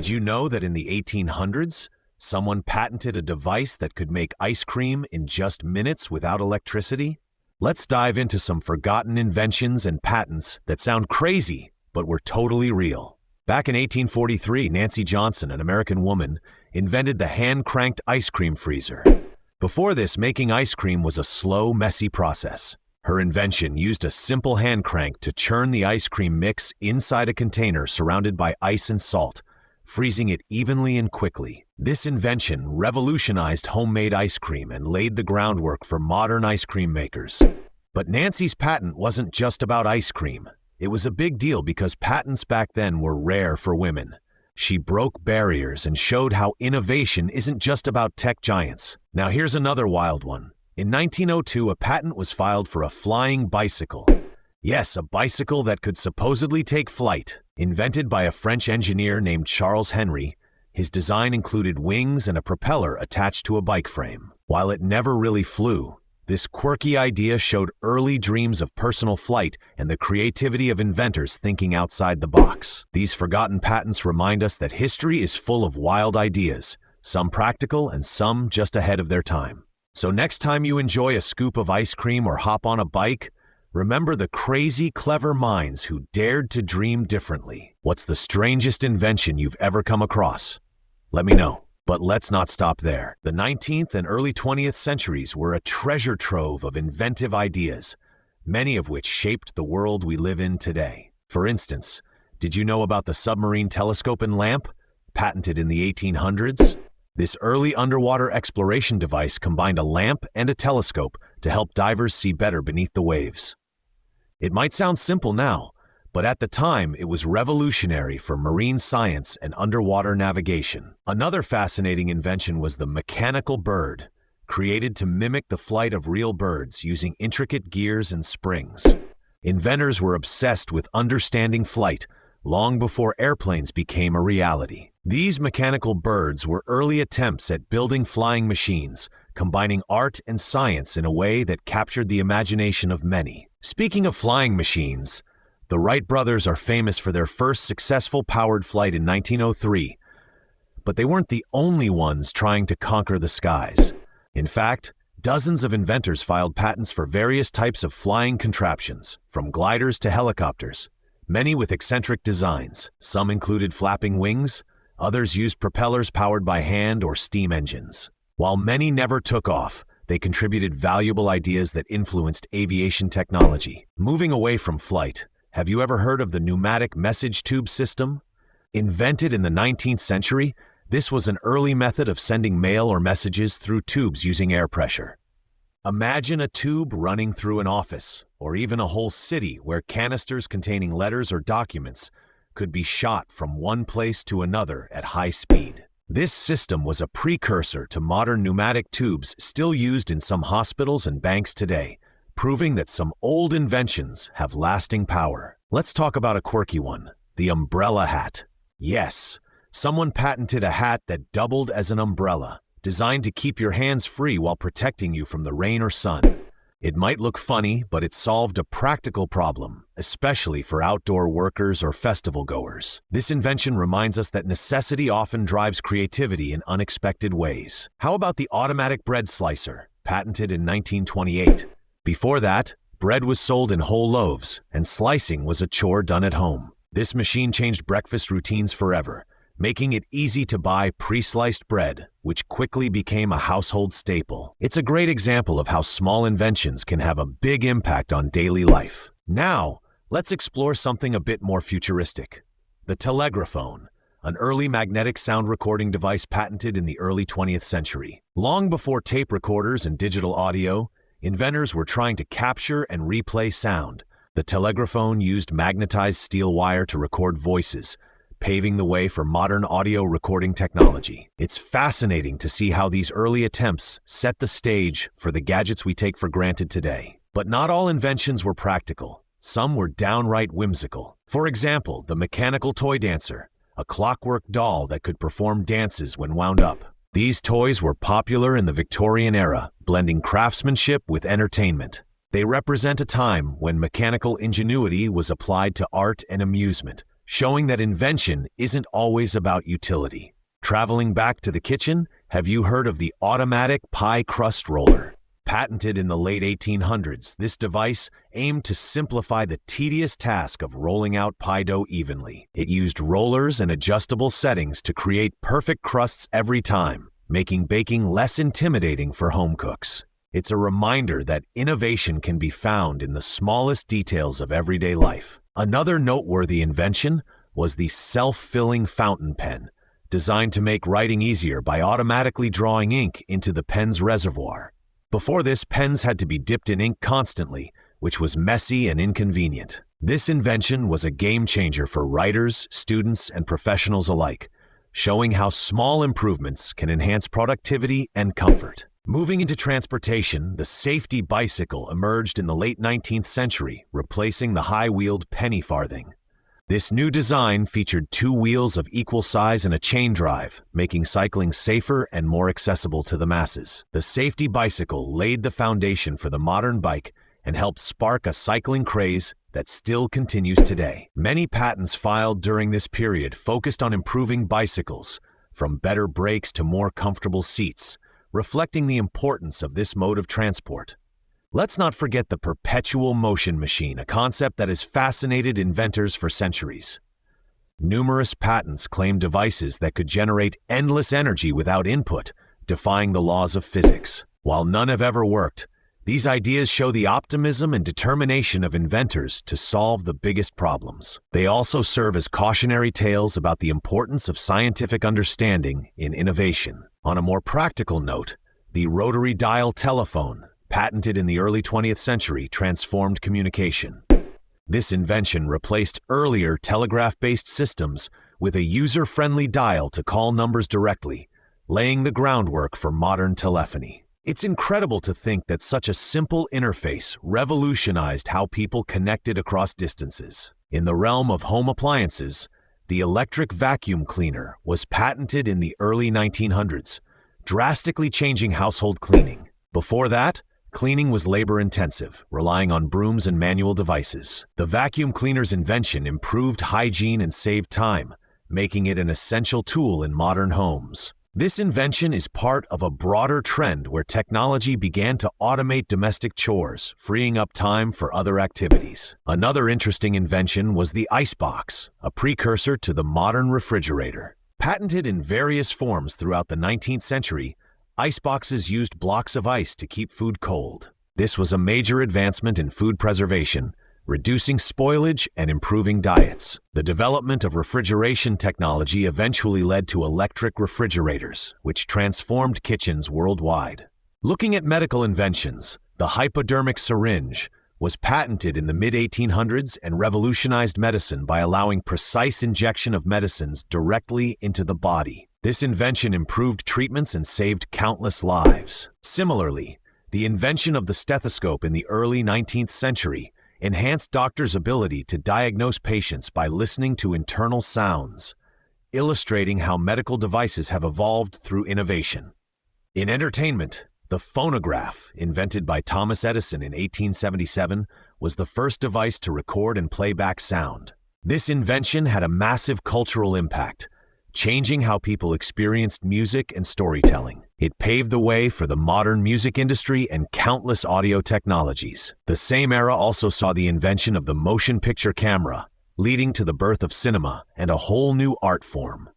Did you know that in the 1800s, someone patented a device that could make ice cream in just minutes without electricity? Let's dive into some forgotten inventions and patents that sound crazy, but were totally real. Back in 1843, Nancy Johnson, an American woman, invented the hand-cranked ice cream freezer. Before this, making ice cream was a slow, messy process. Her invention used a simple hand crank to churn the ice cream mix inside a container surrounded by ice and salt, freezing it evenly and quickly. This invention revolutionized homemade ice cream and laid the groundwork for modern ice cream makers. But Nancy's patent wasn't just about ice cream. It was a big deal because patents back then were rare for women. She broke barriers and showed how innovation isn't just about tech giants. Now here's another wild one. In 1902, a patent was filed for a flying bicycle. Yes, a bicycle that could supposedly take flight. Invented by a French engineer named Charles Henry, his design included wings and a propeller attached to a bike frame. While it never really flew, this quirky idea showed early dreams of personal flight and the creativity of inventors thinking outside the box. These forgotten patents remind us that history is full of wild ideas, some practical and some just ahead of their time. So next time you enjoy a scoop of ice cream or hop on a bike, remember the crazy, clever minds who dared to dream differently. What's the strangest invention you've ever come across? Let me know. But let's not stop there. The 19th and early 20th centuries were a treasure trove of inventive ideas, many of which shaped the world we live in today. For instance, did you know about the submarine telescope and lamp, patented in the 1800s? This early underwater exploration device combined a lamp and a telescope to help divers see better beneath the waves. It might sound simple now, but at the time it was revolutionary for marine science and underwater navigation. Another fascinating invention was the mechanical bird, created to mimic the flight of real birds using intricate gears and springs. Inventors were obsessed with understanding flight long before airplanes became a reality. These mechanical birds were early attempts at building flying machines, combining art and science in a way that captured the imagination of many. Speaking of flying machines, the Wright brothers are famous for their first successful powered flight in 1903, but they weren't the only ones trying to conquer the skies. In fact, dozens of inventors filed patents for various types of flying contraptions, from gliders to helicopters, many with eccentric designs. Some included flapping wings, others used propellers powered by hand or steam engines. While many never took off, they contributed valuable ideas that influenced aviation technology. Moving away from flight, have you ever heard of the pneumatic message tube system? Invented in the 19th century, this was an early method of sending mail or messages through tubes using air pressure. Imagine a tube running through an office, or even a whole city where canisters containing letters or documents could be shot from one place to another at high speed. This system was a precursor to modern pneumatic tubes still used in some hospitals and banks today, proving that some old inventions have lasting power. Let's talk about a quirky one, the umbrella hat. Yes, someone patented a hat that doubled as an umbrella, designed to keep your hands free while protecting you from the rain or sun. It might look funny, but it solved a practical problem, especially for outdoor workers or festival goers. This invention reminds us that necessity often drives creativity in unexpected ways. How about the automatic bread slicer, patented in 1928? Before that, bread was sold in whole loaves, and slicing was a chore done at home. This machine changed breakfast routines forever, making it easy to buy pre-sliced bread, which quickly became a household staple. It's a great example of how small inventions can have a big impact on daily life. Now, let's explore something a bit more futuristic. The telegraphone, an early magnetic sound recording device patented in the early 20th century. Long before tape recorders and digital audio, inventors were trying to capture and replay sound. The telegraphone used magnetized steel wire to record voices, paving the way for modern audio recording technology. It's fascinating to see how these early attempts set the stage for the gadgets we take for granted today. But not all inventions were practical. Some were downright whimsical. For example, the mechanical toy dancer, a clockwork doll that could perform dances when wound up. These toys were popular in the Victorian era, blending craftsmanship with entertainment. They represent a time when mechanical ingenuity was applied to art and amusement, showing that invention isn't always about utility. Traveling back to the kitchen, have you heard of the automatic pie crust roller? Patented in the late 1800s, this device aimed to simplify the tedious task of rolling out pie dough evenly. It used rollers and adjustable settings to create perfect crusts every time, making baking less intimidating for home cooks. It's a reminder that innovation can be found in the smallest details of everyday life. Another noteworthy invention was the self-filling fountain pen, designed to make writing easier by automatically drawing ink into the pen's reservoir. Before this, pens had to be dipped in ink constantly, which was messy and inconvenient. This invention was a game changer for writers, students, and professionals alike, showing how small improvements can enhance productivity and comfort. Moving into transportation, the safety bicycle emerged in the late 19th century, replacing the high-wheeled penny farthing. This new design featured two wheels of equal size and a chain drive, making cycling safer and more accessible to the masses. The safety bicycle laid the foundation for the modern bike and helped spark a cycling craze that still continues today. Many patents filed during this period focused on improving bicycles, from better brakes to more comfortable seats, reflecting the importance of this mode of transport. Let's not forget the perpetual motion machine, a concept that has fascinated inventors for centuries. Numerous patents claim devices that could generate endless energy without input, defying the laws of physics. While none have ever worked, these ideas show the optimism and determination of inventors to solve the biggest problems. They also serve as cautionary tales about the importance of scientific understanding in innovation. On a more practical note, the rotary dial telephone, patented in the early 20th century, transformed communication. This invention replaced earlier telegraph-based systems with a user-friendly dial to call numbers directly, laying the groundwork for modern telephony. It's incredible to think that such a simple interface revolutionized how people connected across distances. In the realm of home appliances, the electric vacuum cleaner was patented in the early 1900s, drastically changing household cleaning. Before that, cleaning was labor-intensive, relying on brooms and manual devices. The vacuum cleaner's invention improved hygiene and saved time, making it an essential tool in modern homes. This invention is part of a broader trend where technology began to automate domestic chores, freeing up time for other activities. Another interesting invention was the icebox, a precursor to the modern refrigerator. Patented in various forms throughout the 19th century, iceboxes used blocks of ice to keep food cold. This was a major advancement in food preservation, reducing spoilage and improving diets. The development of refrigeration technology eventually led to electric refrigerators, which transformed kitchens worldwide. Looking at medical inventions, the hypodermic syringe was patented in the mid-1800s and revolutionized medicine by allowing precise injection of medicines directly into the body. This invention improved treatments and saved countless lives. Similarly, the invention of the stethoscope in the early 19th century enhanced doctors' ability to diagnose patients by listening to internal sounds, illustrating how medical devices have evolved through innovation. In entertainment, the phonograph, invented by Thomas Edison in 1877, was the first device to record and play back sound. This invention had a massive cultural impact, changing how people experienced music and storytelling. It paved the way for the modern music industry and countless audio technologies. The same era also saw the invention of the motion picture camera, leading to the birth of cinema and a whole new art form.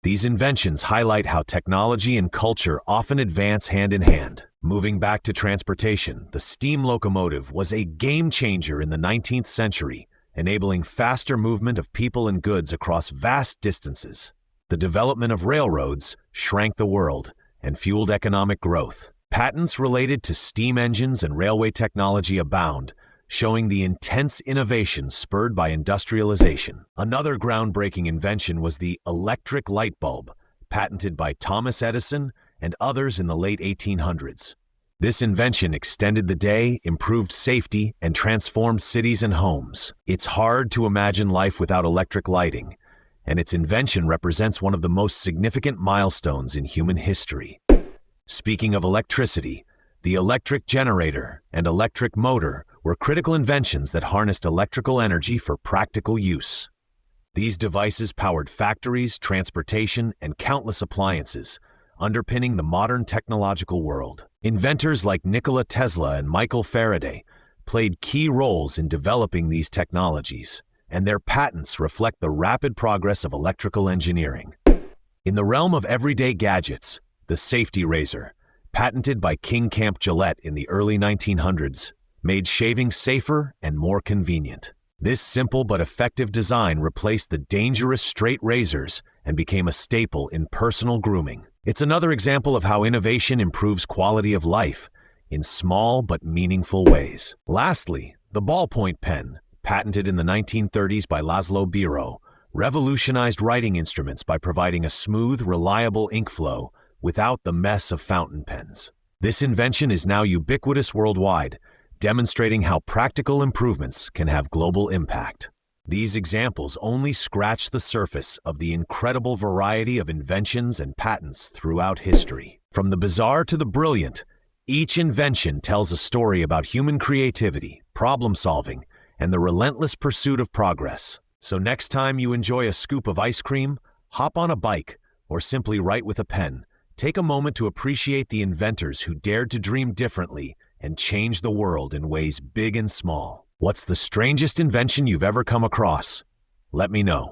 These inventions highlight how technology and culture often advance hand in hand. Moving back to transportation, the steam locomotive was a game changer in the 19th century, enabling faster movement of people and goods across vast distances. The development of railroads shrank the world and fueled economic growth. Patents related to steam engines and railway technology abound, showing the intense innovation spurred by industrialization. Another groundbreaking invention was the electric light bulb, patented by Thomas Edison and others in the late 1800s. This invention extended the day, improved safety, and transformed cities and homes. It's hard to imagine life without electric lighting, and its invention represents one of the most significant milestones in human history. Speaking of electricity, the electric generator and electric motor were critical inventions that harnessed electrical energy for practical use. These devices powered factories, transportation, and countless appliances, underpinning the modern technological world. Inventors like Nikola Tesla and Michael Faraday played key roles in developing these technologies, and their patents reflect the rapid progress of electrical engineering. In the realm of everyday gadgets, the safety razor, patented by King Camp Gillette in the early 1900s, made shaving safer and more convenient. This simple but effective design replaced the dangerous straight razors and became a staple in personal grooming. It's another example of how innovation improves quality of life in small but meaningful ways. Lastly, the ballpoint pen, patented in the 1930s by Laszlo Biro, revolutionized writing instruments by providing a smooth, reliable ink flow without the mess of fountain pens. This invention is now ubiquitous worldwide, demonstrating how practical improvements can have global impact. These examples only scratch the surface of the incredible variety of inventions and patents throughout history. From the bizarre to the brilliant, each invention tells a story about human creativity, problem-solving, and the relentless pursuit of progress. So next time you enjoy a scoop of ice cream, hop on a bike, or simply write with a pen, take a moment to appreciate the inventors who dared to dream differently and change the world in ways big and small. What's the strangest invention you've ever come across? Let me know.